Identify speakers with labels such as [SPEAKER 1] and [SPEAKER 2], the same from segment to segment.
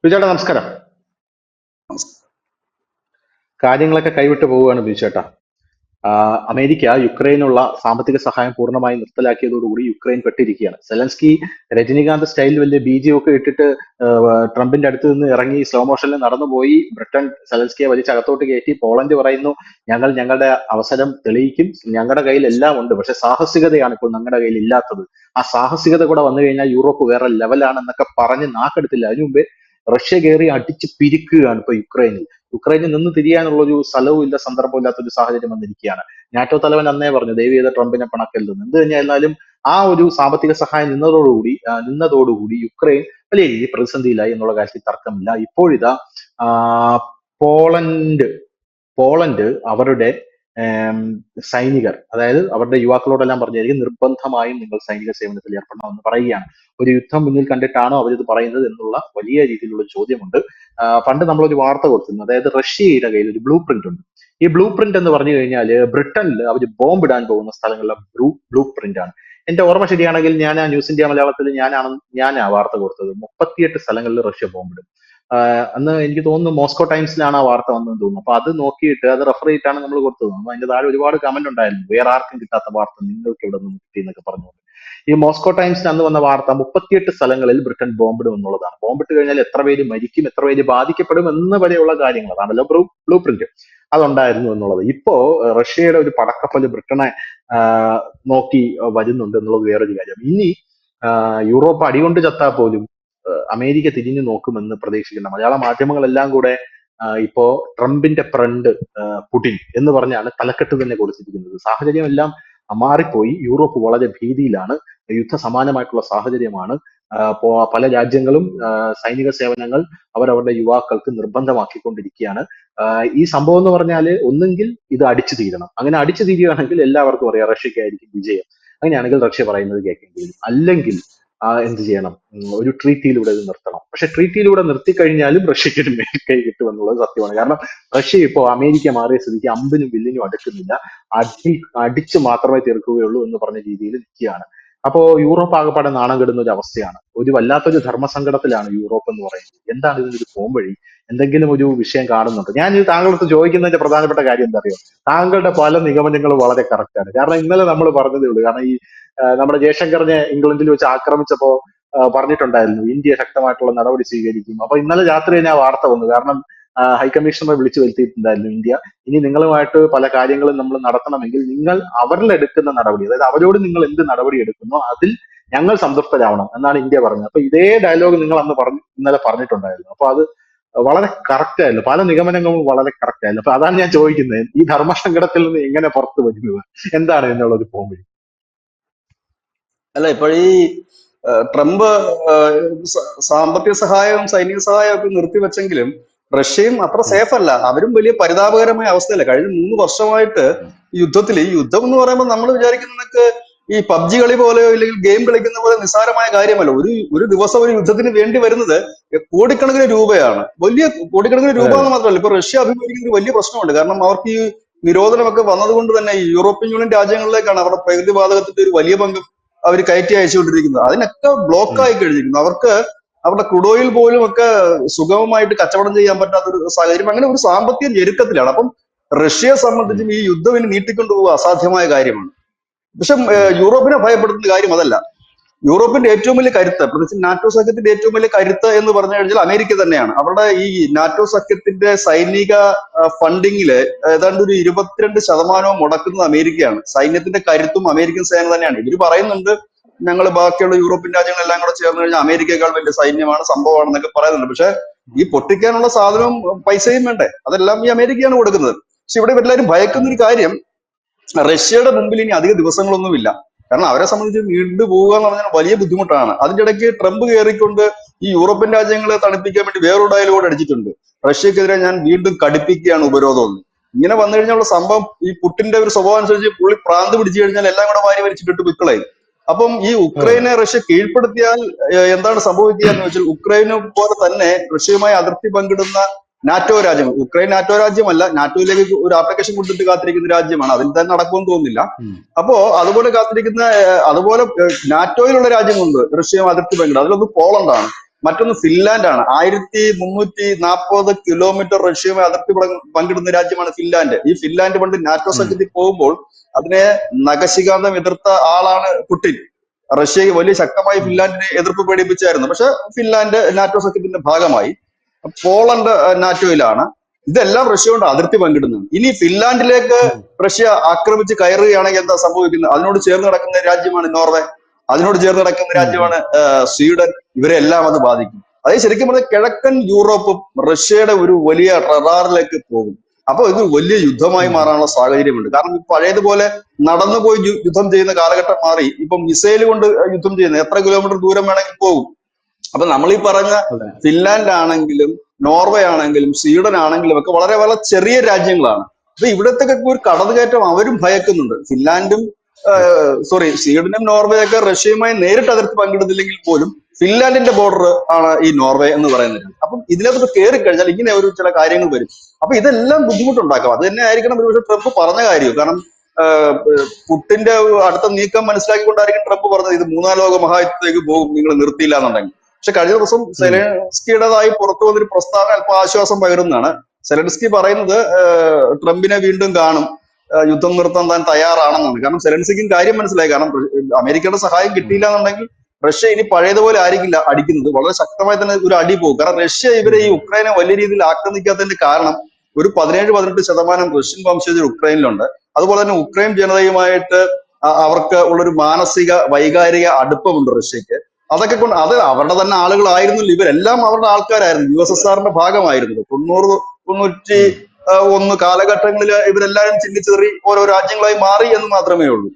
[SPEAKER 1] ബിജുചേട്ടാ നമസ്കാരം. കാര്യങ്ങളൊക്കെ കൈവിട്ട് പോവുകയാണ് ബിജുചേട്ടാ. അമേരിക്ക യുക്രൈനുള്ള സാമ്പത്തിക സഹായം പൂർണ്ണമായി നിർത്തലാക്കിയതോടുകൂടി യുക്രൈൻ പെട്ടിരിക്കുകയാണ്. സെലൻസ്കി രജനീകാന്ത് സ്റ്റൈലിൽ വലിയ ബീജിയം ഒക്കെ ഇട്ടിട്ട് ട്രംപിന്റെ അടുത്ത് നിന്ന് ഇറങ്ങി സ്ലോ മോഷനിൽ നടന്നുപോയി. ബ്രിട്ടൻ സെലൻസ്കിയെ വലിച്ചകത്തോട്ട് കയറ്റി. പോളണ്ട് പറയുന്നു ഞങ്ങൾ ഞങ്ങളുടെ അവസരം തെളിയിക്കും, ഞങ്ങളുടെ കയ്യിൽ എല്ലാം ഉണ്ട്, പക്ഷെ സാഹസികതയാണ് ഇപ്പോൾ ഞങ്ങളുടെ കയ്യിൽ ഇല്ലാത്തത്. ആ സാഹസികത കൂടെ വന്നു കഴിഞ്ഞാൽ യൂറോപ്പ് വേറെ ലെവലാണെന്നൊക്കെ പറഞ്ഞ് നാക്കെടുത്തില്ല. അതിനു മുമ്പേ റഷ്യ കയറി അടിച്ച് പിരിക്കുകയാണ് ഇപ്പൊ യുക്രൈനിൽ നിന്ന് തിരിയാനുള്ള ഒരു സ്ഥലവും ഇല്ല, സന്ദർഭവും ഇല്ലാത്ത ഒരു സാഹചര്യം വന്നിരിക്കുകയാണ്. നാറ്റോ തലവൻ അന്നേ പറഞ്ഞു ദയവ് ചെയ്ത ട്രംപിനെ പിണക്കരുതെന്ന്. എന്ത് തന്നെയായിരുന്നാലും ആ ഒരു സാമ്പത്തിക സഹായം നിന്നതോടുകൂടി യുക്രൈൻ വലിയ രീതിയിൽ പ്രതിസന്ധിയിലായി എന്നുള്ള കാര്യത്തിൽ തർക്കമില്ല. ഇപ്പോഴിതാ ആ, പോളണ്ട് പോളണ്ട് അവരുടെ സൈനികർ, അതായത് അവരുടെ യുവാക്കളോടെല്ലാം പറഞ്ഞായിരിക്കും നിർബന്ധമായും നിങ്ങൾ സൈനിക സേവനത്തിൽ ഏർപ്പെടണമെന്ന് പറയുകയാണ്. ഒരു യുദ്ധം മുന്നിൽ കണ്ടിട്ടാണോ അവരിത് പറയുന്നത് എന്നുള്ള വലിയ രീതിയിലുള്ള ചോദ്യമുണ്ട്. പണ്ട് നമ്മളൊരു വാർത്ത കൊടുത്തിരുന്നു, അതായത് റഷ്യയുടെ കയ്യിൽ ഒരു ബ്ലൂ പ്രിന്റ് ഉണ്ട്. ഈ ബ്ലൂ പ്രിന്റ് എന്ന് പറഞ്ഞു കഴിഞ്ഞാൽ ബ്രിട്ടനിൽ അവർ ബോംബ് ഇടാൻ പോകുന്ന സ്ഥലങ്ങളിലെ ബ്ലൂ പ്രിന്റ് ആണ്. എന്റെ ഓർമ്മ ശരിയാണെങ്കിൽ ഞാൻ ആ ന്യൂസ് ഇന്ത്യ മലയാളത്തിൽ ഞാൻ ആ വാർത്ത കൊടുത്തത്. 38 സ്ഥലങ്ങളിൽ റഷ്യ ബോംബിടും. അന്ന് എനിക്ക് തോന്നുന്നു മോസ്കോ ടൈംസിലാണ് ആ വാർത്ത വന്നതെന്ന് തോന്നുന്നു. അപ്പൊ അത് നോക്കിയിട്ട് അത് റെഫർ ചെയ്തിട്ടാണ് നമ്മൾ കൊടുത്തത്. അപ്പൊ അതിന്റെ താഴെ ഒരുപാട് കമന്റ് ഉണ്ടായിരുന്നു, വേറെ ആർക്കും കിട്ടാത്ത വാർത്ത നിങ്ങൾക്ക് ഇവിടെ നിന്ന് കിട്ടി എന്നൊക്കെ പറഞ്ഞുകൊണ്ട്. ഈ മോസ്കോ ടൈംസിന് അന്ന് വന്ന വാർത്ത 38 സ്ഥലങ്ങളിൽ ബ്രിട്ടൻ ബോംബിടും എന്നുള്ളതാണ്. ബോംബിട്ട് കഴിഞ്ഞാൽ എത്ര പേര് മരിക്കും, എത്ര പേര് ബാധിക്കപ്പെടും എന്ന് വരെയുള്ള കാര്യങ്ങൾ, അതാണല്ലോ ബ്ലൂ പ്രിന്റ്, അതുണ്ടായിരുന്നു എന്നുള്ളത്. ഇപ്പോ റഷ്യയുടെ ഒരു പടക്കപ്പല് ബ്രിട്ടനെ നോക്കി വരുന്നുണ്ട് എന്നുള്ളത് വേറൊരു കാര്യം. ഇനി യൂറോപ്പ് അടികൊണ്ട് ചത്താൽ പോലും അമേരിക്ക തിരിഞ്ഞു നോക്കുമെന്ന് പ്രതീക്ഷിക്കുന്ന മലയാള മാധ്യമങ്ങളെല്ലാം കൂടെ ഇപ്പോ ട്രംപിന്റെ ഫ്രണ്ട് പുടിൻ എന്ന് പറഞ്ഞാണ് തലക്കെട്ട് തന്നെ കൊടുത്തിരിക്കുന്നത്. സാഹചര്യം എല്ലാം മാറിപ്പോയി. യൂറോപ്പ് വളരെ ഭീതിയിലാണ്. യുദ്ധ സമാനമായിട്ടുള്ള സാഹചര്യമാണ്. പല രാജ്യങ്ങളും സൈനിക സേവനങ്ങൾ അവരവരുടെ യുവാക്കൾക്ക് നിർബന്ധമാക്കിക്കൊണ്ടിരിക്കുകയാണ്. ഈ സംഭവം എന്ന് പറഞ്ഞാൽ ഒന്നെങ്കിൽ ഇത് അടിച്ചു തീരണം. അങ്ങനെ അടിച്ചു തീരുകയാണെങ്കിൽ എല്ലാവർക്കും അറിയാം റഷ്യക്കായിരിക്കും വിജയം. അങ്ങനെയാണെങ്കിൽ റഷ്യ പറയുന്നത് കേൾക്കേണ്ടി വരും. അല്ലെങ്കിൽ എന്ത് ചെയ്യണം, ഒരു ട്രീറ്റിയിലൂടെ ഇത് നിർത്തണം. പക്ഷെ ട്രീറ്റിയിലൂടെ നിർത്തിക്കഴിഞ്ഞാലും റഷ്യക്ക് ഒരു മേൽക്കൈ കിട്ടുമെന്നുള്ളത് സത്യമാണ്. കാരണം റഷ്യ ഇപ്പോ അമേരിക്ക മാറിയ സ്ഥിതിക്ക് അമ്പിനും വില്ലിനും അടുക്കുന്നില്ല, അടിച്ചു മാത്രമേ തീർക്കുകയുള്ളൂ എന്ന് പറഞ്ഞ രീതിയിൽ നിൽക്കുകയാണ്. അപ്പോ യൂറോപ്പ് ആകെപ്പാടെ നാണം കെടുന്ന ഒരു അവസ്ഥയാണ്. ഒരു വല്ലാത്തൊരു ധർമ്മസങ്കടത്തിലാണ് യൂറോപ്പ് എന്ന് പറയുന്നത്. എന്താണ് ഇതിനൊരു പോംവഴി? എന്തെങ്കിലും ഒരു വിഷയം കാണുന്നുണ്ട്? ഞാൻ ഇത് താങ്കളടുത്ത് ചോദിക്കുന്നതിന്റെ പ്രധാനപ്പെട്ട കാര്യം എന്താ അറിയോ? താങ്കളുടെ പല നിഗമനങ്ങളും വളരെ കറക്റ്റാണ്. കാരണം ഇന്നലെ നമ്മൾ പറഞ്ഞതേ ഉള്ളൂ. കാരണം ഈ നമ്മുടെ ജയശങ്കറിനെ ഇംഗ്ലണ്ടിൽ വെച്ച് ആക്രമിച്ചപ്പോ പറഞ്ഞിട്ടുണ്ടായിരുന്നു ഇന്ത്യ ശക്തമായിട്ടുള്ള നടപടി സ്വീകരിക്കും. അപ്പൊ ഇന്നലെ രാത്രി തന്നെ ആ വാർത്ത വന്നു. കാരണം ഹൈക്കമ്മീഷണറെ വിളിച്ചു വരുത്തിയിട്ടുണ്ടായിരുന്നു ഇന്ത്യ. ഇനി നിങ്ങളുമായിട്ട് പല കാര്യങ്ങളും നമ്മൾ നടത്തണമെങ്കിൽ നിങ്ങൾ അവരിൽ എടുക്കുന്ന നടപടി, അതായത് അവരോട് നിങ്ങൾ എന്ത് നടപടി എടുക്കുന്നോ അതിൽ ഞങ്ങൾ സംതൃപ്തരാവണം എന്നാണ് ഇന്ത്യ പറഞ്ഞത്. അപ്പൊ ഇതേ ഡയലോഗ് നിങ്ങൾ ഇന്നലെ പറഞ്ഞിട്ടുണ്ടായിരുന്നു. അപ്പൊ അത് വളരെ കറക്റ്റ് ആയിരുന്നു. പല നിഗമനങ്ങളും വളരെ കറക്റ്റ് ആയിരുന്നു. അപ്പൊ അതാണ് ഞാൻ ചോദിക്കുന്നത്, ഈ ധർമ്മസങ്കടത്തിൽ നിന്ന് എങ്ങനെ പുറത്തു വരുന്നത്, എന്താണ് എന്നുള്ള ഒരു പോംവഴി?
[SPEAKER 2] അല്ല, ഈ ട്രംപ് സാമ്പത്തിക സഹായവും സൈനിക സഹായവും ഒക്കെ നിർത്തിവെച്ചെങ്കിലും റഷ്യയും അത്ര സേഫ് അല്ല. അവരും വലിയ പരിതാപകരമായ അവസ്ഥയല്ല. കഴിഞ്ഞ 3 വർഷമായിട്ട് ഈ യുദ്ധം എന്ന് പറയുമ്പോൾ നമ്മൾ വിചാരിക്കുന്നതൊക്കെ ഈ പബ്ജി കളി പോലെയോ ഇല്ലെങ്കിൽ ഗെയിം കളിക്കുന്ന പോലെ നിസ്സാരമായ കാര്യമല്ല. ഒരു ദിവസം ഒരു യുദ്ധത്തിന് വേണ്ടി വരുന്നത് കോടിക്കണക്കിന് രൂപയാണ്. വലിയ കോടിക്കണക്കിന് രൂപ എന്ന് മാത്രമല്ല, ഇപ്പൊ റഷ്യ അഭിമുഖീകരിക്കുന്ന ഒരു വലിയ പ്രശ്നമുണ്ട്. കാരണം അവർക്ക് ഈ നിരോധനമൊക്കെ വന്നതുകൊണ്ട് തന്നെ ഈ യൂറോപ്യൻ യൂണിയൻ രാജ്യങ്ങളിലേക്കാണ് അവരുടെ പ്രകൃതിവാതകത്തിന്റെ ഒരു വലിയ പങ്ക് അവർ കയറ്റി അയച്ചുകൊണ്ടിരിക്കുന്നത്. അതിനൊക്കെ ബ്ലോക്കായി കഴിഞ്ഞിരിക്കുന്നു. അവർക്ക് അവരുടെ ക്രൂഡ് ഓയിൽ പോലും ഒക്കെ സുഗമമായിട്ട് കച്ചവടം ചെയ്യാൻ പറ്റാത്തൊരു സാഹചര്യം. അങ്ങനെ ഒരു സാമ്പത്തിക ഞെരുക്കത്തിലാണ്. അപ്പം റഷ്യയെ സംബന്ധിച്ചും ഈ യുദ്ധം ഇനി നീട്ടിക്കൊണ്ടുപോകുക അസാധ്യമായ കാര്യമാണ്. പക്ഷെ യൂറോപ്പിനെ ഭയപ്പെടുത്തുന്ന കാര്യം അതല്ല. യൂറോപ്പിന്റെ ഏറ്റവും വലിയ കരുത്ത്, പ്രത്യേകിച്ച് നാറ്റോ സഖ്യത്തിന്റെ ഏറ്റവും വലിയ കരുത്ത് എന്ന് പറഞ്ഞു കഴിഞ്ഞാൽ അമേരിക്ക തന്നെയാണ്. അവരുടെ ഈ നാറ്റോ സഖ്യത്തിന്റെ സൈനിക ഫണ്ടിങ്ങില് ഏതാണ്ട് ഒരു 22% മുടക്കുന്നത് അമേരിക്കയാണ്. സൈന്യത്തിന്റെ കരുത്തും അമേരിക്കൻ സേന തന്നെയാണ്. ഇവര് പറയുന്നുണ്ട് ഞങ്ങൾ ബാക്കിയുള്ള യൂറോപ്യൻ രാജ്യങ്ങളെല്ലാം കൂടെ ചേർന്ന് കഴിഞ്ഞാൽ അമേരിക്കയേക്കാൾ വലിയ സൈന്യമാണ്, സംഭവമാണെന്നൊക്കെ പറയുന്നുണ്ട്. പക്ഷെ ഈ പൊട്ടിക്കാനുള്ള സാധനവും പൈസയും വേണ്ടേ? അതെല്ലാം ഈ അമേരിക്കയാണ് കൊടുക്കുന്നത്. പക്ഷെ ഇവിടെ എല്ലാവരും ഭയക്കുന്ന ഒരു കാര്യം, റഷ്യയുടെ മുമ്പിൽ ഇനി അധിക ദിവസങ്ങളൊന്നുമില്ല. കാരണം അവരെ സംബന്ധിച്ച് വീണ്ടും പോവുക എന്ന് പറഞ്ഞാൽ വലിയ ബുദ്ധിമുട്ടാണ്. അതിന്റെ ഇടയ്ക്ക് ട്രംപ് കയറിക്കൊണ്ട് ഈ യൂറോപ്യൻ രാജ്യങ്ങളെ തണുപ്പിക്കാൻ വേണ്ടി വേറൊരു ഡയലോഗ് അടിച്ചിട്ടുണ്ട്. റഷ്യക്കെതിരെ ഞാൻ വീണ്ടും കടുപ്പിക്കുകയാണ് ഉപരോധം. ഇങ്ങനെ വന്നു കഴിഞ്ഞുള്ള സംഭവം, ഈ പുട്ടിന്റെ ഒരു സ്വഭാവം അനുസരിച്ച് പുള്ളി പ്രാന്ത് പിടിച്ചു കഴിഞ്ഞാൽ എല്ലാം കൂടെ വാരി വലിച്ചിട്ട് പിക്കളയും. അപ്പം ഈ ഉക്രൈനെ റഷ്യ കീഴ്പ്പെടുത്തിയാൽ എന്താണ് സംഭവിക്കുക എന്ന് വെച്ചാൽ, ഉക്രൈനെ പോലെ തന്നെ റഷ്യയുമായി അതിർത്തി പങ്കിടുന്ന നാറ്റോ രാജ്യങ്ങൾ, ഉക്രൈൻ നാറ്റോ രാജ്യമല്ല, നാറ്റോയിലേക്ക് ഒരു ആപ്ലിക്കേഷൻ കൊടുത്തിട്ട് കാത്തിരിക്കുന്ന രാജ്യമാണ്. അതിൽ തന്നെ നടക്കുമെന്ന് തോന്നുന്നില്ല. അപ്പോ അതുപോലെ നാറ്റോയിലുള്ള രാജ്യങ്ങളുണ്ട് റഷ്യയും അതിർത്തി പങ്കിടും. അതിലൊന്ന് പോളണ്ടാണ്. മറ്റൊന്ന് ഫിൻലാൻഡ് ആണ്. 1340 കിലോമീറ്റർ റഷ്യയുമായി അതിർത്തി പങ്കിടുന്ന രാജ്യമാണ് ഫിൻലാൻഡ്. ഈ ഫിൻലാൻഡ് പണ്ട് നാറ്റോ
[SPEAKER 1] ഉം,
[SPEAKER 2] സഖ്യത്തിൽ പോകുമ്പോൾ അതിനെ നഖശികാന്തം എതിർത്ത ആളാണ് പുടിൻ. റഷ്യ വലിയ ശക്തമായി
[SPEAKER 1] ഉം,
[SPEAKER 2] ഫിൻലാൻഡിനെ എതിർപ്പ് പ്രകടിപ്പിച്ചായിരുന്നു. പക്ഷെ ഫിൻലാൻഡ് നാറ്റോ സഖ്യത്തിന്റെ ഭാഗമായി. പോളണ്ട് നാറ്റോയിലാണ്. ഇതെല്ലാം റഷ്യ കൊണ്ട് അതിർത്തി പങ്കിടുന്നുണ്ട്. ഇനി ഫിൻലാൻഡിലേക്ക്
[SPEAKER 1] ഉം,
[SPEAKER 2] റഷ്യ ആക്രമിച്ച് കയറുകയാണെങ്കിൽ എന്താ സംഭവിക്കുന്നത്? അതിനോട് ചേർന്ന് കിടക്കുന്ന രാജ്യമാണ് നോർവേ, അതിനോട് ചേർന്ന് കിടക്കുന്ന
[SPEAKER 1] ഉം, ഉം,
[SPEAKER 2] രാജ്യമാണ് സ്വീഡൻ. ഇവരെല്ലാം അത് ബാധിക്കും. അതായത് ശരിക്കും പറഞ്ഞാൽ കിഴക്കൻ യൂറോപ്പും റഷ്യയുടെ ഒരു വലിയ റഡാറിലേക്ക് പോകും. അപ്പൊ ഇത് വലിയ യുദ്ധമായി
[SPEAKER 1] ഉം,
[SPEAKER 2] മാറാനുള്ള സാഹചര്യമുണ്ട്. കാരണം പഴയതുപോലെ നടന്നുപോയി യുദ്ധം ചെയ്യുന്ന കാലഘട്ടം മാറി. ഇപ്പം മിസൈൽ കൊണ്ട് യുദ്ധം ചെയ്യുന്നത് എത്ര കിലോമീറ്റർ ദൂരം വേണമെങ്കിൽ പോകും. അപ്പൊ നമ്മൾ ഈ പറഞ്ഞ
[SPEAKER 1] അതെ.
[SPEAKER 2] ഫിൻലാൻഡ് ആണെങ്കിലും നോർവേ ആണെങ്കിലും സ്വീഡൻ ആണെങ്കിലും ഒക്കെ വളരെ വളരെ ചെറിയ രാജ്യങ്ങളാണ്. അപ്പൊ ഇവിടത്തൊക്കെ ഒരു കടന്നുകയറ്റം അവരും ഭയക്കുന്നുണ്ട്. ഫിൻലാൻഡും
[SPEAKER 1] ഉം,
[SPEAKER 2] സ്വീഡനും നോർവേ ഒക്കെ റഷ്യയുമായി നേരിട്ട് അതിർത്തി പങ്കിടുന്നില്ലെങ്കിൽ പോലും ഫിൻലാൻഡിന്റെ ബോർഡർ ആണ് ഈ നോർവേ എന്ന് പറയുന്നത്. അപ്പം ഇതിനകത്ത് കയറി കഴിഞ്ഞാൽ ഇങ്ങനെ ഒരു ചില കാര്യങ്ങൾ വരും. അപ്പൊ ഇതെല്ലാം ബുദ്ധിമുട്ടുണ്ടാക്കും. അത് തന്നെ ആയിരിക്കണം ഒരുപക്ഷെ ട്രംപ് പറഞ്ഞ കാര്യം. കാരണം പുട്ടിന്റെ അടുത്ത നീക്കം മനസ്സിലാക്കിക്കൊണ്ടായിരിക്കും ട്രംപ് പറഞ്ഞത് ഇത് മൂന്നാം ലോക മഹായുദ്ധത്തിലേക്ക് പോകും നിങ്ങൾ നിർത്തിയില്ല എന്നുണ്ടെങ്കിൽ. പക്ഷെ കഴിഞ്ഞ ദിവസം
[SPEAKER 1] ഉം,
[SPEAKER 2] സെലൻസ്കിയുടേതായി പുറത്തു വന്നൊരു പ്രസ്താവന അല്പം ആശ്വാസം പകരുന്നതാണ്. സെലൻസ്കി പറയുന്നത് ട്രംപിനെ വീണ്ടും കാണും, യുദ്ധം നിർത്താൻ താൻ തയ്യാറാണെന്നാണ്. കാരണം സെലൻസ്കിക്കും കാര്യം മനസ്സിലായി. കാരണം അമേരിക്കയുടെ സഹായം
[SPEAKER 1] ഉം,
[SPEAKER 2] കിട്ടിയില്ല എന്നുണ്ടെങ്കിൽ റഷ്യ ഇനി പഴയതുപോലെ ആയിരിക്കില്ല അടിക്കുന്നത്, വളരെ ശക്തമായി തന്നെ ഒരു അടി പോകും. കാരണം റഷ്യ
[SPEAKER 1] ഉം,
[SPEAKER 2] ഇവരെ ഈ
[SPEAKER 1] ഉം,
[SPEAKER 2] ഉക്രൈനെ വലിയ രീതിയിൽ ആക്രമിക്കാത്തതിന്റെ കാരണം ഒരു 17-18% റഷ്യൻ വംശജർ ഉക്രൈനിലുണ്ട്. അതുപോലെ തന്നെ ഉക്രൈൻ ജനതയുമായിട്ട് അവർക്ക് ഉള്ളൊരു മാനസിക വൈകാരിക അടുപ്പമുണ്ട് റഷ്യക്ക്. അതൊക്കെ കൊണ്ട് അത് അവരുടെ തന്നെ ആളുകളായിരുന്നില്ല, ഇവരെല്ലാം അവരുടെ ആൾക്കാരായിരുന്നു, USSRന്റെ ഭാഗമായിരുന്നത്. 90, 91
[SPEAKER 1] ഉം,
[SPEAKER 2] കാലഘട്ടങ്ങളിൽ ഇവരെല്ലാവരും ചിന്തിച്ചെറി ഓരോ രാജ്യങ്ങളായി മാറി എന്ന് മാത്രമേ ഉള്ളൂ.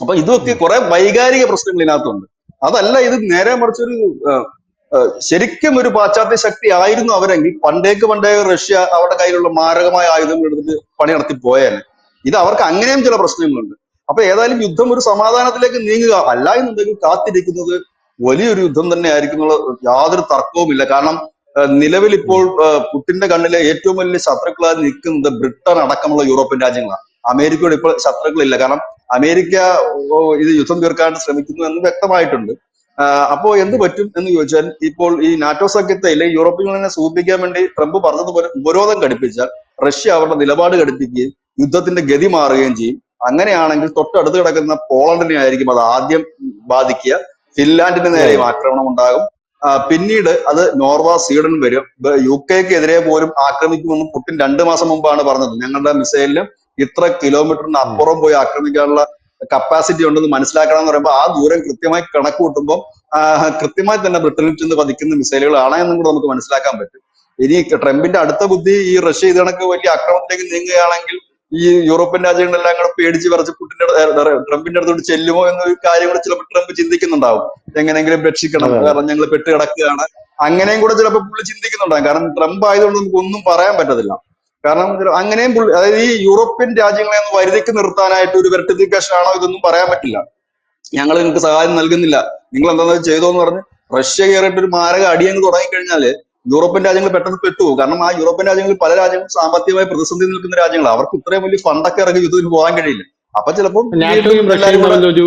[SPEAKER 2] അപ്പൊ ഇതൊക്കെ
[SPEAKER 1] ഉം.
[SPEAKER 2] കുറെ വൈകാരിക പ്രശ്നങ്ങൾ ഇതിനകത്തുണ്ട്. അതല്ല, ഇത് നേരെ മറിച്ചൊരു ശരിക്കും ഒരു പാശ്ചാത്യ ശക്തി ആയിരുന്നു അവരെങ്കിൽ പണ്ടേ റഷ്യ അവരുടെ കയ്യിലുള്ള മാരകമായ ആയുധങ്ങൾ എടുത്തിട്ട് പണി നടത്തി പോയാല്. ഇത് അവർക്ക് അങ്ങനെയും ചില പ്രശ്നങ്ങളുണ്ട്. അപ്പൊ ഏതായാലും യുദ്ധം ഒരു സമാധാനത്തിലേക്ക് നീങ്ങുക, അല്ല എന്നുണ്ടെങ്കിൽ കാത്തിരിക്കുന്നത് വലിയൊരു യുദ്ധം തന്നെ ആയിരിക്കും എന്നുള്ള യാതൊരു തർക്കവുമില്ല. കാരണം നിലവിൽ ഇപ്പോൾ പുട്ടിന്റെ കണ്ണിലെ ഏറ്റവും വലിയ ശത്രുക്കളായി നിൽക്കുന്നത് ബ്രിട്ടൻ അടക്കമുള്ള യൂറോപ്യൻ രാജ്യങ്ങളാണ്. അമേരിക്കയോട് ഇപ്പോൾ ശത്രുക്കളില്ല. കാരണം അമേരിക്ക ഇത് യുദ്ധം തീർക്കാനായിട്ട് ശ്രമിക്കുന്നു എന്ന് വ്യക്തമായിട്ടുണ്ട്. അപ്പോ എന്ത് പറ്റും എന്ന് ചോദിച്ചാൽ, ഇപ്പോൾ ഈ നാറ്റോ സഖ്യത്തെ അല്ലെങ്കിൽ യൂറോപ്യൻ യൂണിയനെ സൂചിപ്പിക്കാൻ വേണ്ടി ട്രംപ് പറഞ്ഞതുപോലെ ഉപരോധം ഘടിപ്പിച്ചാൽ റഷ്യ അവരുടെ നിലപാട് ഘടിപ്പിക്കുകയും യുദ്ധത്തിന്റെ ഗതി മാറുകയും ചെയ്യും. അങ്ങനെയാണെങ്കിൽ തൊട്ടടുത്ത് കിടക്കുന്ന പോളണ്ടിനെ ആയിരിക്കും അത് ആദ്യം ബാധിക്കുക. ഫിൻലാൻഡിന്
[SPEAKER 1] അതെ,
[SPEAKER 2] നേരെയും
[SPEAKER 1] അതെ.
[SPEAKER 2] ആക്രമണം ഉണ്ടാകും. പിന്നീട് അത് നോർവ, സ്വീഡൻ വരും. UK എതിരെ പോലും ആക്രമിക്കുമെന്ന് പുടിൻ 2 മാസം മുമ്പാണ് പറഞ്ഞത്. ഞങ്ങളുടെ മിസൈലിന് ഇത്ര കിലോമീറ്ററിന്
[SPEAKER 1] ഉം,
[SPEAKER 2] അപ്പുറം പോയി ആക്രമിക്കാനുള്ള കപ്പാസിറ്റി ഉണ്ടെന്ന് മനസ്സിലാക്കണം എന്ന് പറയുമ്പോൾ ആ ദൂരം കൃത്യമായി കണക്ക് കൂട്ടുമ്പോൾ കൃത്യമായി തന്നെ ബ്രിട്ടനിൽ ചെന്ന് പതിക്കുന്ന മിസൈലുകളാണ് എന്നും കൂടെ നമുക്ക് മനസ്സിലാക്കാൻ പറ്റും. ഇനി ട്രംപിന്റെ അടുത്ത ബുദ്ധി ഈ റഷ്യ ഇത് കണക്ക് വലിയ ആക്രമണത്തിലേക്ക് നീങ്ങുകയാണെങ്കിൽ ഈ യൂറോപ്യൻ രാജ്യങ്ങളെല്ലാം കൂടെ പേടിച്ച് വിറച്ച് ട്രംപിന്റെ അടുത്തോട്ട് ചെല്ലുമോ എന്നൊരു കാര്യം കൂടെ ചിലപ്പോൾ ട്രംപ് ചിന്തിക്കുന്നുണ്ടാവും. എങ്ങനെയെങ്കിലും രക്ഷിക്കണം,
[SPEAKER 1] അതെ, അതെ.
[SPEAKER 2] കാരണം ഞങ്ങൾ പെട്ട് കിടക്കുകയാണ്. അങ്ങനെയും കൂടെ ചിലപ്പോൾ പുള്ളി ചിന്തിക്കുന്നുണ്ടാകും. കാരണം ട്രംപ് ആയതുകൊണ്ട് നമുക്ക് ഒന്നും പറയാൻ പറ്റത്തില്ല. കാരണം അങ്ങനെയും പുള്ളി, അതായത് ഈ യൂറോപ്യൻ രാജ്യങ്ങളെ ഒന്ന് വരുതിക്ക് നിർത്താനായിട്ട് ഒരു വെർട്ടിഫിക്കേഷൻ ആണോ ഇതൊന്നും പറയാൻ പറ്റില്ല. ഞങ്ങൾ നിങ്ങൾക്ക് സഹായം നൽകുന്നില്ല, നിങ്ങൾ എന്താണെന്ന് ചെയ്തോന്ന് പറഞ്ഞ് റഷ്യ കയറിയിട്ട് ഒരു മാരക അടിയങ്ങ് തുടങ്ങിക്കഴിഞ്ഞാല് യൂറോപ്യൻ രാജ്യങ്ങൾ പെട്ടെന്ന് പെട്ടുപോകും. കാരണം ആ യൂറോപ്യൻ രാജ്യങ്ങളിൽ പല രാജ്യങ്ങളും സാമ്പത്തികമായി പ്രതിസന്ധി നിൽക്കുന്ന രാജ്യങ്ങളാണ്. അവർക്ക് ഇത്രയും വലിയ ഫണ്ടൊക്കെ ഇറങ്ങി യുദ്ധത്തിന് പോകാൻ കഴിയില്ല. അപ്പൊ ചിലപ്പോൾ വീണ്ടും
[SPEAKER 1] നാറ്റോയും
[SPEAKER 2] എല്ലാരും
[SPEAKER 1] റഷ്യയും
[SPEAKER 2] കൂടെ
[SPEAKER 1] തമ്മിൽ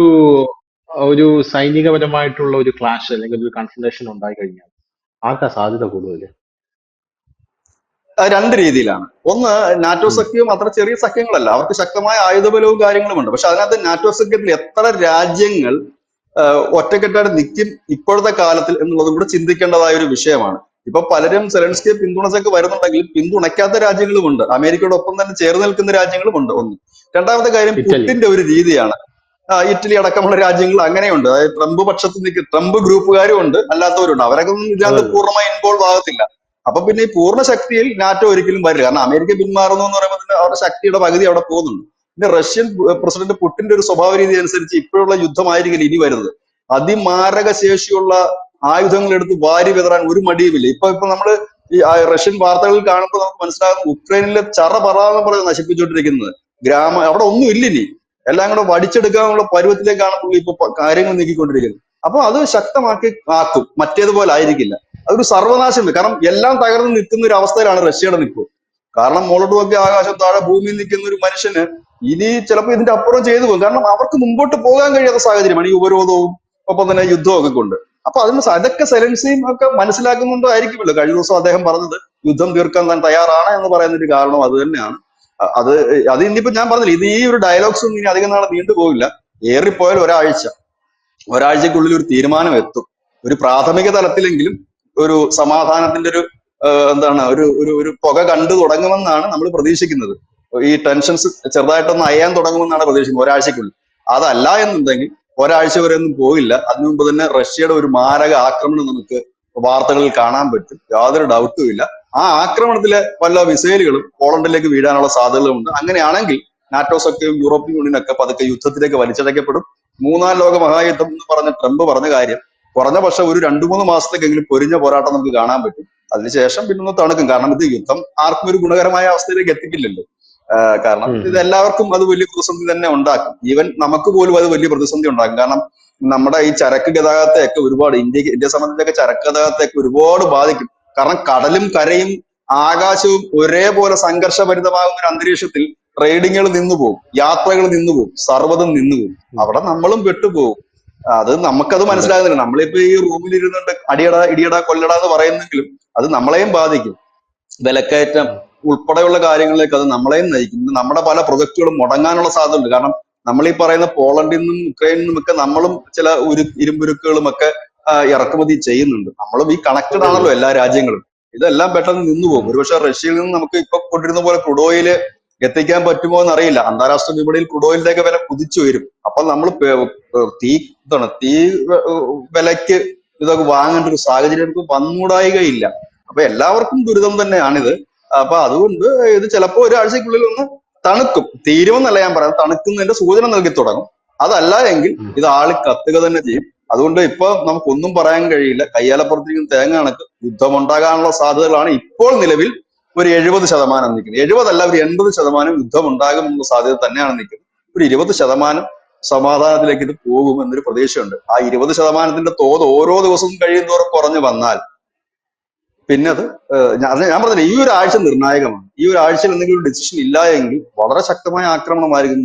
[SPEAKER 1] ഒരു സൈനികപരമായിട്ടുള്ള ഒരു ക്ലാഷ് അല്ലെങ്കിൽ ഒരു കൺഫ്രണ്ടേഷൻ ഉണ്ടായി കഴിഞ്ഞാൽ ആർക്കാ സാധ്യത കൂടുതൽ?
[SPEAKER 2] രണ്ട് രീതിയിലാണ്. ഒന്ന്, നാറ്റോ
[SPEAKER 1] ഉം,
[SPEAKER 2] സഖ്യം അത്ര ചെറിയ സഖ്യങ്ങളല്ല, അവർക്ക് ശക്തമായ ആയുധബലവും കാര്യങ്ങളുമുണ്ട്. പക്ഷെ അതിനകത്ത് നാറ്റോ സഖ്യത്തിൽ എത്ര രാജ്യങ്ങൾ ഒറ്റക്കെട്ടായിട്ട് നിൽക്കും ഇപ്പോഴത്തെ കാലത്തിൽ എന്നുള്ളതും കൂടെ ചിന്തിക്കേണ്ടതായ ഒരു വിഷയമാണ്. ഇപ്പൊ പലരും സെലൻസ്കിയെ പിന്തുണച്ചൊക്കെ വരുന്നുണ്ടെങ്കിൽ പിന്തുണയ്ക്കാത്ത രാജ്യങ്ങളുമുണ്ട്, അമേരിക്കയോടൊപ്പം തന്നെ ചേർന്ന് നിൽക്കുന്ന രാജ്യങ്ങളുമുണ്ട്. ഒന്ന്. രണ്ടാമത്തെ കാര്യം
[SPEAKER 1] ഇറ്റലി.
[SPEAKER 2] പുട്ടിന്റെ ഒരു രീതിയാണ്. ഇറ്റലി അടക്കമുള്ള രാജ്യങ്ങൾ അങ്ങനെയുണ്ട്. അതായത് ട്രംപ് പക്ഷത്ത് നിൽക്കും, ട്രംപ് ഗ്രൂപ്പുകാരും ഉണ്ട്, അല്ലാത്തവരുണ്ട്. അവരൊക്കെ ഒന്നും
[SPEAKER 1] അതെ,
[SPEAKER 2] ഇതിനകത്ത്
[SPEAKER 1] അതെ.
[SPEAKER 2] പൂർണ്ണമായി ഇൻവോൾവ് ആകത്തില്ല. അപ്പൊ പിന്നെ ഈ പൂർണ്ണ ശക്തിയിൽ നാറ്റോ ഒരിക്കലും വരില്ല. കാരണം അമേരിക്ക പിന്മാറുന്നു എന്ന് പറയുമ്പോൾ തന്നെ അവരുടെ ശക്തിയുടെ പകുതി അവിടെ പോകുന്നുണ്ട്. പിന്നെ റഷ്യൻ പ്രസിഡന്റ് പുട്ടിന്റെ ഒരു സ്വഭാവ രീതി അനുസരിച്ച് ഇപ്പോഴുള്ള യുദ്ധമായിരിക്കില്ല ഇനി വരുന്നത്. അതിമാരക ശേഷിയുള്ള ആയുധങ്ങൾ എടുത്ത് വാരി വിതറാൻ ഒരു മടിയുമില്ല. ഇപ്പൊ നമ്മള് ഈ റഷ്യൻ വാർത്തകളിൽ കാണുമ്പോൾ നമുക്ക് മനസ്സിലാകും ഉക്രൈനിലെ ചറ പറാന്ന് പറഞ്ഞ് നശിപ്പിച്ചുകൊണ്ടിരിക്കുന്നത്. അവിടെ ഒന്നും ഇല്ല ഇനി, എല്ലാം കൂടെ വടിച്ചെടുക്കാനുള്ള പരുവത്തിലേക്കാണ് പുള്ളി ഇപ്പൊ കാര്യങ്ങൾ നീക്കിക്കൊണ്ടിരിക്കുന്നത്. അപ്പൊ അത് ശക്തമാക്കി ആക്കും, മറ്റേതുപോലെ ആയിരിക്കില്ല. അതൊരു സർവനാശം. കാരണം എല്ലാം തകർന്ന് നിൽക്കുന്ന ഒരു അവസ്ഥയിലാണ് റഷ്യയുടെ നിൽപ്പ്. കാരണം മുകളോട്ട് നോക്കി ആകാശം, താഴെ ഭൂമിയിൽ നിൽക്കുന്ന ഒരു മനുഷ്യന് ഇനി ചിലപ്പോൾ ഇതിന്റെ അപ്പുറം ചെയ്തു പോകും. കാരണം അവർക്ക് മുമ്പോട്ട് പോകാൻ കഴിയാത്ത സാഹചര്യമാണ് ഈ ഉപരോധവും ഒപ്പം തന്നെ യുദ്ധവും ഒക്കെ കൊണ്ട്. അപ്പൊ അതൊക്കെ സെലൻസിയും ഒക്കെ മനസ്സിലാക്കുന്നുണ്ടായിരിക്കുമല്ലോ. കഴിഞ്ഞ ദിവസം അദ്ദേഹം പറഞ്ഞത് യുദ്ധം തീർക്കാൻ താൻ തയ്യാറാണ് എന്ന് പറയുന്ന ഒരു കാരണം അത് തന്നെയാണ്. അത് അത് ഇനിയിപ്പോ ഞാൻ പറഞ്ഞില്ല, ഇത് ഈ ഒരു ഡയലോഗ്സ് ഒന്നും ഇനി അധികം നാളെ നീണ്ടുപോകില്ല. ഏറിപ്പോയാൽ ഒരാഴ്ചക്കുള്ളിൽ ഒരു തീരുമാനം എത്തും. ഒരു പ്രാഥമിക തലത്തിലെങ്കിലും ഒരു സമാധാനത്തിന്റെ ഒരു എന്താണ് ഒരു ഒരു ഒരു പുക കണ്ടു തുടങ്ങുമെന്നാണ് നമ്മൾ പ്രതീക്ഷിക്കുന്നത്. ഈ ടെൻഷൻസ് ചെറുതായിട്ടൊന്ന് അയയാൻ തുടങ്ങുമെന്നാണ് പ്രതീക്ഷിക്കുന്നത് ഒരാഴ്ചക്കുള്ളിൽ. അതല്ല എന്നുണ്ടെങ്കിൽ ഒരാഴ്ച വരെ ഒന്നും പോയില്ല. അതിനു മുമ്പ് തന്നെ റഷ്യയുടെ ഒരു മാരക ആക്രമണം നമുക്ക് വാർത്തകളിൽ കാണാൻ പറ്റും, യാതൊരു ഡൗട്ടും ഇല്ല. ആ ആക്രമണത്തിലെ വല്ല മിസൈലുകളും പോളണ്ടിലേക്ക് വീഴാനുള്ള സാധ്യതകളുണ്ട്. അങ്ങനെയാണെങ്കിൽ നാറ്റോ സഖ്യവും യൂറോപ്യൻ യൂണിയനൊക്കെ പതുക്കെ യുദ്ധത്തിലേക്ക് വലിച്ചടയ്ക്കപ്പെടും. മൂന്നാം ലോക മഹായുദ്ധം എന്ന് പറഞ്ഞ ട്രംപ് പറഞ്ഞ കാര്യം കുറഞ്ഞ പക്ഷം ഒരു 2-3 മാസത്തേക്കെങ്കിലും പൊരിഞ്ഞ പോരാട്ടം നമുക്ക് കാണാൻ പറ്റും. അതിനുശേഷം പിന്നെ ഒന്ന് തണുക്കും. കാരണം ഇത് യുദ്ധം ആർക്കും ഒരു ഗുണകരമായ അവസ്ഥയിലേക്ക് എത്തിക്കില്ലല്ലോ. കാരണം ഇത് എല്ലാവർക്കും അത് വലിയ പ്രതിസന്ധി തന്നെ ഉണ്ടാക്കും. ഈവൻ നമുക്ക് പോലും അത് വലിയ പ്രതിസന്ധി ഉണ്ടാക്കും. കാരണം നമ്മുടെ ഈ ചരക്ക് ഗതാഗതത്തെയൊക്കെ ഒരുപാട് ഇന്ത്യയെ സംബന്ധിച്ചൊക്കെ ചരക്ക് ഗതാഗതത്തെയൊക്കെ ഒരുപാട് ബാധിക്കും. കാരണം കടലും കരയും ആകാശവും ഒരേപോലെ സംഘർഷഭരിതമാകുന്ന ഒരു അന്തരീക്ഷത്തിൽ ട്രേഡിങ്ങുകൾ നിന്നുപോകും, യാത്രകൾ നിന്നുപോകും, സർവ്വതും നിന്നുപോകും. അവിടെ നമ്മളും പെട്ടുപോകും. അത് നമുക്കത്
[SPEAKER 1] അതെ
[SPEAKER 2] മനസ്സിലാകുന്നില്ല. നമ്മളിപ്പോ ഈ റൂമിൽ ഇരുന്നുണ്ട് അടിയട ഇടിയട കൊല്ലട എന്ന് പറയുന്നെങ്കിലും അത് നമ്മളെയും ബാധിക്കും. വിലക്കയറ്റം
[SPEAKER 1] ഉം.
[SPEAKER 2] ഉൾപ്പെടെയുള്ള കാര്യങ്ങളിലേക്ക് അത് നമ്മളെയും നയിക്കും. ഇന്ന് നമ്മുടെ പല പ്രൊജക്ടുകളും മുടങ്ങാനുള്ള സാധ്യതയുണ്ട്. കാരണം നമ്മൾ ഈ പറയുന്ന പോളണ്ടിൽ നിന്നും യുക്രൈനിൽ നിന്നും ഒക്കെ നമ്മളും ചില ഇരുമ്പുരുക്കുകളും ഒക്കെ ഇറക്കുമതി ചെയ്യുന്നുണ്ട്. നമ്മളും ഈ കണക്റ്റഡ്
[SPEAKER 1] അതെ
[SPEAKER 2] ആണല്ലോ
[SPEAKER 1] അതെ
[SPEAKER 2] എല്ലാ രാജ്യങ്ങളും. ഇതെല്ലാം പെട്ടെന്ന് നിന്നു പോകും.
[SPEAKER 1] ഉം.
[SPEAKER 2] ഒരുപക്ഷെ റഷ്യയിൽ നിന്ന് നമുക്ക് ഇപ്പൊ കൊണ്ടിരുന്ന പോലെ ക്രൂഡ് ഓയിൽ എത്തിക്കാൻ പറ്റുമോ എന്ന് അറിയില്ല. അന്താരാഷ്ട്ര വിപണിയിൽ ക്രൂഡ് ഓയിലിന്റെയൊക്കെ വില കുതിച്ചു വരും. അപ്പൊ നമ്മൾ തീ വിലക്ക് ഇതൊക്കെ വാങ്ങേണ്ട ഒരു സാഹചര്യം നമുക്ക് വന്നുകൂടായികയില്ല. അപ്പൊ എല്ലാവർക്കും ദുരിതം തന്നെയാണിത്. അപ്പൊ അതുകൊണ്ട് ഇത് ചിലപ്പോ ഒരാഴ്ചക്കുള്ളിൽ ഒന്ന് തണുക്കും. തീരുമെന്നല്ല ഞാൻ പറയാം, തണുക്കുന്നതിന്റെ സൂചന നൽകി തുടങ്ങും. അതല്ല എങ്കിൽ
[SPEAKER 1] ഉം.
[SPEAKER 2] ഇത് ആളി കത്തുക തന്നെ ചെയ്യും. അതുകൊണ്ട് ഇപ്പൊ നമുക്കൊന്നും പറയാൻ കഴിയില്ല. കയ്യാലപ്പുറത്തേക്കും തേങ്ങ കണക്ക് യുദ്ധമുണ്ടാകാനുള്ള സാധ്യതകളാണ് ഇപ്പോൾ നിലവിൽ ഒരു 70% നിൽക്കുന്നത്. 70 ഒരു 80% യുദ്ധം ഉണ്ടാകുമെന്നുള്ള സാധ്യത തന്നെയാണ് നിൽക്കുന്നത്. ഒരു 20% സമാധാനത്തിലേക്ക് ഇത് പോകും എന്നൊരു പ്രതീക്ഷയുണ്ട്. ആ 20%ത്തിന്റെ തോത് ഓരോ ദിവസവും കഴിയുന്നതോറും കുറഞ്ഞു വന്നാൽ പിന്നെ അത് ഞാൻ പറഞ്ഞില്ല, ഈ ഒരു ആഴ്ച നിർണായകമാണ്. ഈ ഒരു ആഴ്ചയിൽ എന്തെങ്കിലും ഒരു ഡിസിഷൻ ഇല്ല എങ്കിൽ വളരെ ശക്തമായ ആക്രമണമായിരിക്കും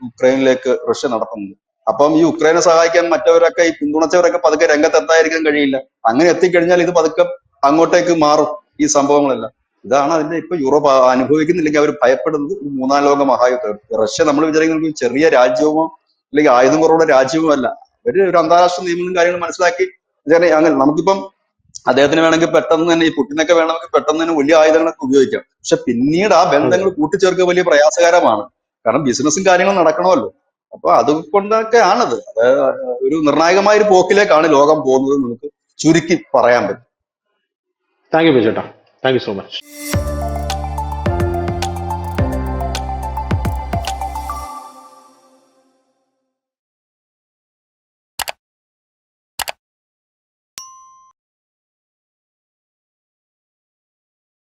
[SPEAKER 2] യുക്രൈനിലേക്ക് റഷ്യ നടത്തുന്നത്. അപ്പം ഈ യുക്രൈനെ സഹായിക്കാൻ മറ്റവരൊക്കെ ഈ പിന്തുണച്ചവരൊക്കെ പതുക്കെ രംഗത്തെത്താതിരിക്കാൻ കഴിയില്ല. അങ്ങനെ എത്തിക്കഴിഞ്ഞാൽ ഇത് പതുക്കെ അങ്ങോട്ടേക്ക് മാറും ഈ സംഭവങ്ങളെല്ലാം. ഇതാണ് അതിന്റെ ഇപ്പൊ യൂറോപ്പ് അനുഭവിക്കുന്നില്ലെങ്കിൽ അവർ ഭയപ്പെടുന്നത് ഈ മൂന്നാം ലോക മഹായുദ്ധം. റഷ്യ നമ്മൾ വിചാരിക്കുന്നത് ചെറിയ രാജ്യവുമോ അല്ലെങ്കിൽ ആയുധം കുറവുള്ള രാജ്യവുമോ അല്ല. അവര് ഒരു അന്താരാഷ്ട്ര നിയമങ്ങളും കാര്യങ്ങളും മനസ്സിലാക്കി അങ്ങനെ നമുക്കിപ്പം അദ്ദേഹത്തിന് വേണമെങ്കിൽ പെട്ടെന്ന് തന്നെ ഈ പുട്ടിനൊക്കെ വേണമെങ്കിൽ പെട്ടെന്ന് തന്നെ വലിയ ആയുധങ്ങളൊക്കെ ഉപയോഗിക്കാം. പക്ഷെ പിന്നീട് ആ
[SPEAKER 1] അതെ
[SPEAKER 2] ബന്ധങ്ങൾ കൂട്ടിച്ചേർക്കുക വലിയ പ്രയാസകരമാണ്. കാരണം ബിസിനസ്സും കാര്യങ്ങളും നടക്കണമല്ലോ. അപ്പൊ അതുകൊണ്ടൊക്കെ ആണത്. ഒരു നിർണായകമായ ഒരു പോക്കിലേക്കാണ് ലോകം പോകുന്നത് നമുക്ക് ചുരുക്കി പറയാൻ പറ്റും.
[SPEAKER 1] താങ്ക് യു ബിജേട്ടാ. Thank you so much.